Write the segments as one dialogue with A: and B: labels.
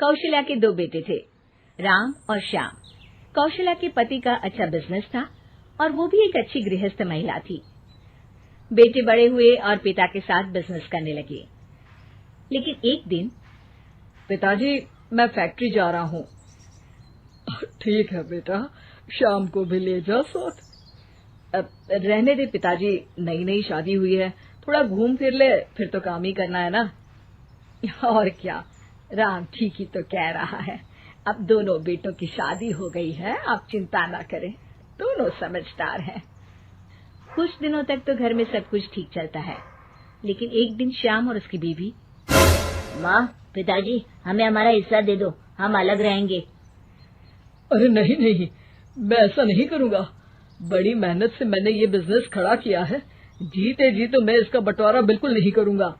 A: कौशल्या के दो बेटे थे, राम और श्याम। कौशल्या के पति का अच्छा बिजनेस था और वो भी एक अच्छी गृहस्थ महिला थी। बेटे बड़े हुए और पिता के साथ बिजनेस करने लगे। लेकिन एक दिन,
B: पिताजी मैं फैक्ट्री जा रहा हूँ। ठीक है बेटा, शाम को भी ले जा साथ। रहने दे पिताजी, नई नई शादी हुई है, थोड़ा घूम फिर ले, फिर तो काम ही करना है ना।
A: और क्या, राम ठीक ही तो कह रहा है। अब दोनों बेटों की शादी हो गई है, आप चिंता ना करें, दोनों समझदार हैं। कुछ दिनों तक तो घर में सब कुछ ठीक चलता है, लेकिन एक दिन श्याम और उसकी बीवी,
C: माँ, पिताजी हमें हमारा हिस्सा दे दो, हम अलग रहेंगे।
B: अरे नहीं नहीं, मैं ऐसा नहीं करूँगा। बड़ी मेहनत से मैंने ये बिजनेस खड़ा किया है, जीते जी तो मैं इसका बंटवारा बिल्कुल नहीं करूँगा।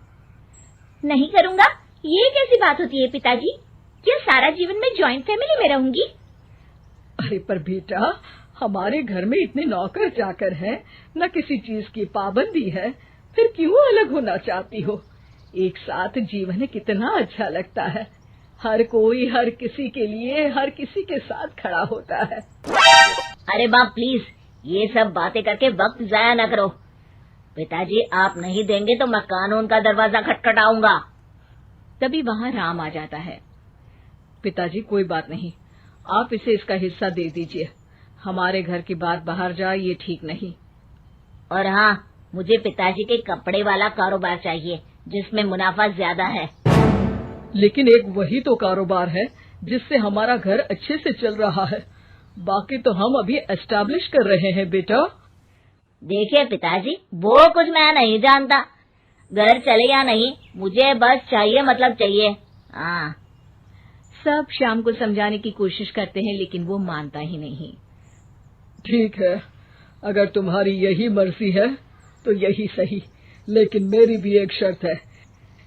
C: नहीं करूँगा? ये कैसी बात होती है पिताजी? क्या सारा जीवन में जॉइंट फैमिली में रहूंगी?
B: अरे पर बेटा, हमारे घर में इतने नौकर चाकर हैं, न किसी चीज की पाबंदी है, फिर क्यों अलग होना चाहती हो? एक साथ जीवन कितना अच्छा लगता है। हर कोई हर किसी के लिए हर किसी के साथ खड़ा होता है।
C: अरे बाप प्लीज, ये सब बातें करके वक्त जाया न करो। पिताजी आप नहीं देंगे तो मैं कानून का दरवाजा खटखटाऊंगा।
A: तभी वहाँ राम आ जाता है।
B: पिताजी कोई बात नहीं, आप इसे इसका हिस्सा दे दीजिए। हमारे घर की बात बाहर जाए ये ठीक नहीं।
C: और हाँ, मुझे पिताजी के कपड़े वाला कारोबार चाहिए जिसमें मुनाफा ज्यादा है।
B: लेकिन एक वही तो कारोबार है जिससे हमारा घर अच्छे से चल रहा है, बाकी तो हम अभी एस्टैब्लिश कर रहे हैं बेटा।
C: देखिए पिताजी, वो कुछ मैं नहीं जानता, घर चले या नहीं, मुझे बस चाहिए मतलब चाहिए। हाँ।
A: सब श्याम को समझाने की कोशिश करते हैं, लेकिन वो मानता ही नहीं।
B: ठीक है, अगर तुम्हारी यही मर्जी है तो यही सही, लेकिन मेरी भी एक शर्त है,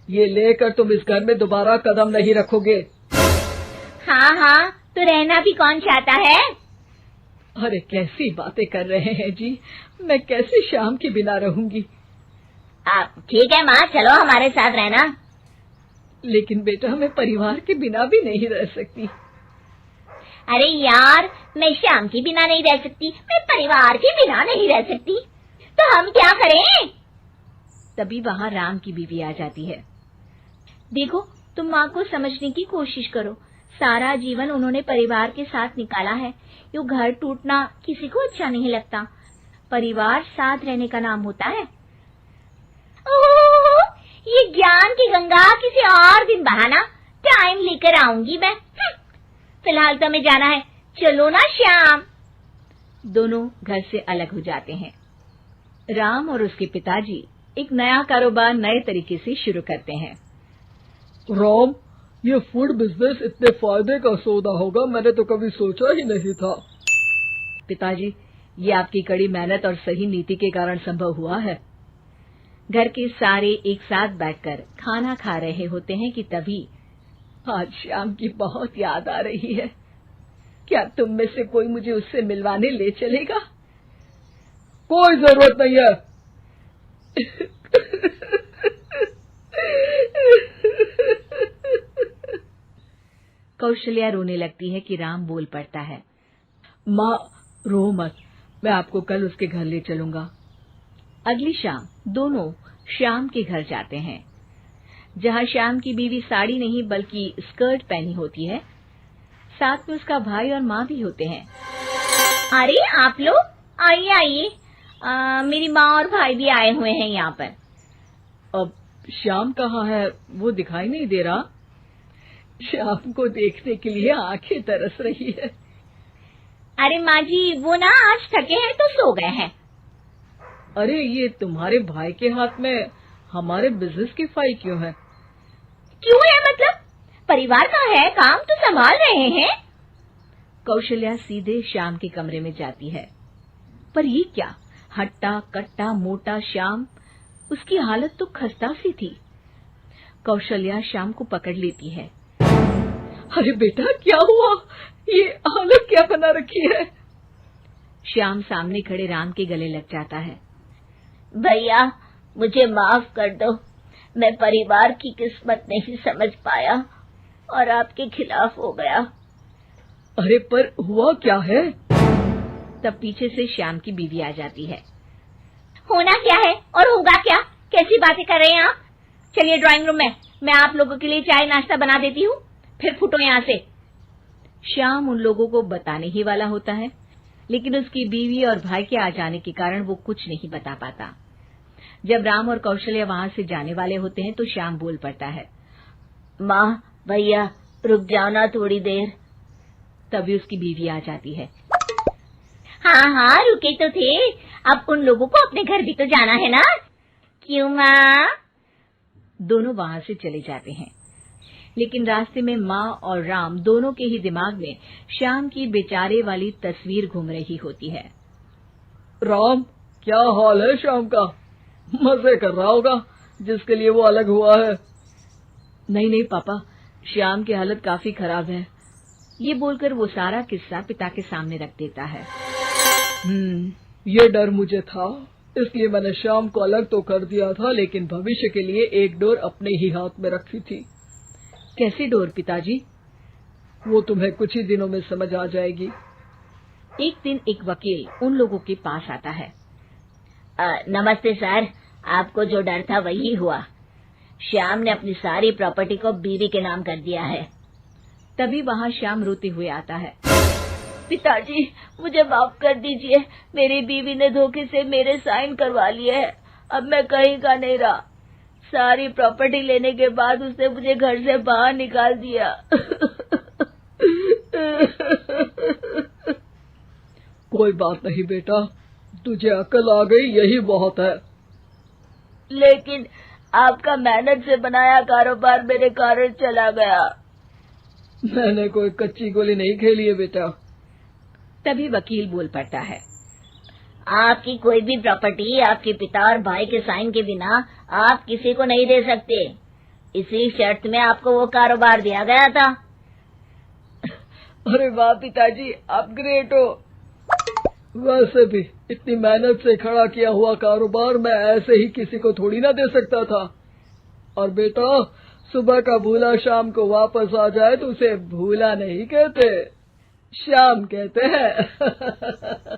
B: ये लेकर तुम इस घर में दोबारा कदम नहीं रखोगे।
C: हाँ हाँ, तो रहना भी कौन चाहता है?
B: अरे कैसी बातें कर रहे हैं जी, मैं कैसे श्याम के बिना रहूंगी।
C: आप ठीक है माँ, चलो हमारे साथ रहना।
B: लेकिन बेटा, मैं परिवार के बिना भी नहीं रह सकती।
C: अरे यार, मैं श्याम के बिना नहीं रह सकती, मैं परिवार के बिना नहीं रह सकती, तो हम क्या करें?
A: तभी वहाँ राम की बीवी आ जाती है। देखो, तुम माँ को समझने की कोशिश करो, सारा जीवन उन्होंने परिवार के साथ निकाला है, यो घर टूटना किसी को अच्छा नहीं लगता। परिवार साथ रहने का नाम होता है।
C: ओह, ये ज्ञान की गंगा किसी और दिन बहाना, टाइम लेकर आऊंगी मैं। फिलहाल तो हमें जाना है, चलो ना श्याम।
A: दोनों घर से अलग हो जाते हैं। राम और उसके पिताजी एक नया कारोबार नए तरीके से शुरू करते हैं।
B: राम, ये फूड बिजनेस इतने फायदे का सौदा होगा मैंने तो कभी सोचा ही नहीं था।
A: पिताजी, ये आपकी कड़ी मेहनत और सही नीति के कारण संभव हुआ है। घर के सारे एक साथ बैठकर खाना खा रहे होते हैं कि तभी आज श्याम की बहुत याद आ रही है। क्या तुम में से कोई मुझे उससे मिलवाने ले चलेगा?
B: कोई जरूरत नहीं है।
A: कौशल्या रोने लगती है कि राम बोल पड़ता है।
B: माँ रो मत, मैं आपको कल उसके घर ले चलूंगा।
A: अगली शाम दोनों श्याम के घर जाते हैं, जहाँ श्याम की बीवी साड़ी नहीं बल्कि स्कर्ट पहनी होती है। साथ में उसका भाई और माँ भी होते हैं।
C: अरे आप लोग आइए आइए, मेरी माँ और भाई भी आए हुए हैं यहाँ पर।
B: अब श्याम कहाँ है, वो दिखाई नहीं दे रहा। श्याम को देखने के लिए आंखें तरस रही है।
C: अरे माँ जी, वो ना आज थके हैं तो सो गए हैं।
B: अरे ये तुम्हारे भाई के हाथ में हमारे बिजनेस की फाइल क्यों है?
C: क्यों है मतलब? परिवार का है, काम तो संभाल रहे हैं।
A: कौशल्या सीधे श्याम के कमरे में जाती है, पर ये क्या, हट्टा कट्टा मोटा श्याम, उसकी हालत तो खस्ता सी थी। कौशल्या श्याम को पकड़ लेती है।
B: अरे बेटा, क्या हुआ? ये हालत क्या बना रखी है?
A: श्याम सामने खड़े राम के गले लग जाता है।
C: भैया मुझे माफ कर दो, मैं परिवार की किस्मत नहीं समझ पाया। और आपके खिलाफ हो गया।
B: अरे पर हुआ क्या है?
A: तब पीछे से श्याम की बीवी आ जाती है।
C: होना क्या है और होगा क्या? कैसी बातें कर रहे हैं आप? चलिए ड्राइंग रूम में, मैं आप लोगों के लिए चाय नाश्ता बना देती हूँ, फिर फुटो यहाँ से।
A: श्याम उन लोगों को बताने ही वाला होता है, लेकिन उसकी बीवी और भाई के आ जाने के कारण वो कुछ नहीं बता पाता। जब राम और कौशल्या वहां से जाने वाले होते हैं तो श्याम बोल पड़ता है।
C: माँ, भैया, रुक जाओ ना थोड़ी देर।
A: तभी उसकी बीवी आ जाती है।
C: हाँ हाँ, रुके तो थे, अब उन लोगों को अपने घर भी तो जाना है ना? क्यों माँ?
A: दोनों वहां से चले जाते हैं, लेकिन रास्ते में माँ और राम दोनों के ही दिमाग में श्याम की बेचारे वाली तस्वीर घूम रही होती है।
B: राम, क्या हाल है श्याम का? मजे कर रहा होगा जिसके लिए वो अलग हुआ है।
A: नहीं नहीं पापा, श्याम की हालत काफी खराब है। ये बोलकर वो सारा किस्सा पिता के सामने रख देता है।
B: ये डर मुझे था, इसलिए मैंने श्याम को अलग तो कर दिया था, लेकिन भविष्य के लिए एक डोर अपने ही हाथ में रखी थी।
A: कैसी डोर पिताजी?
B: वो तुम्हें कुछ ही दिनों में समझ आ जाएगी।
A: एक दिन एक वकील उन लोगों के पास आता है।
C: नमस्ते सर, आपको जो डर था वही हुआ। श्याम ने अपनी सारी प्रॉपर्टी को बीवी के नाम कर दिया है।
A: तभी वहाँ श्याम रोते हुए आता है।
C: पिताजी, मुझे माफ कर दीजिए, मेरी बीवी ने धोखे से मेरे साइन करवा लिए हैं, अब मैं कहीं का नहीं रहा। सारी प्रॉपर्टी लेने के बाद उसने मुझे घर से बाहर निकाल दिया।
B: कोई बात नहीं बेटा, तुझे अकल आ गई, यही बहुत है।
C: लेकिन आपका मेहनत से बनाया कारोबार मेरे कारण चला गया।
B: मैंने कोई कच्ची गोली नहीं खेली है बेटा।
A: तभी वकील बोल पड़ता है।
C: आपकी कोई भी प्रॉपर्टी आपके पिता और भाई के साइन के बिना आप किसी को नहीं दे सकते। इसी शर्त में आपको वो कारोबार दिया गया था।
B: अरे वाह पिताजी, आप ग्रेट हो। वैसे भी इतनी मेहनत से खड़ा किया हुआ कारोबार मैं ऐसे ही किसी को थोड़ी ना दे सकता था। और बेटा, सुबह का भूला शाम को वापस आ जाए तो उसे भूला नहीं कहते, श्याम कहते हैं।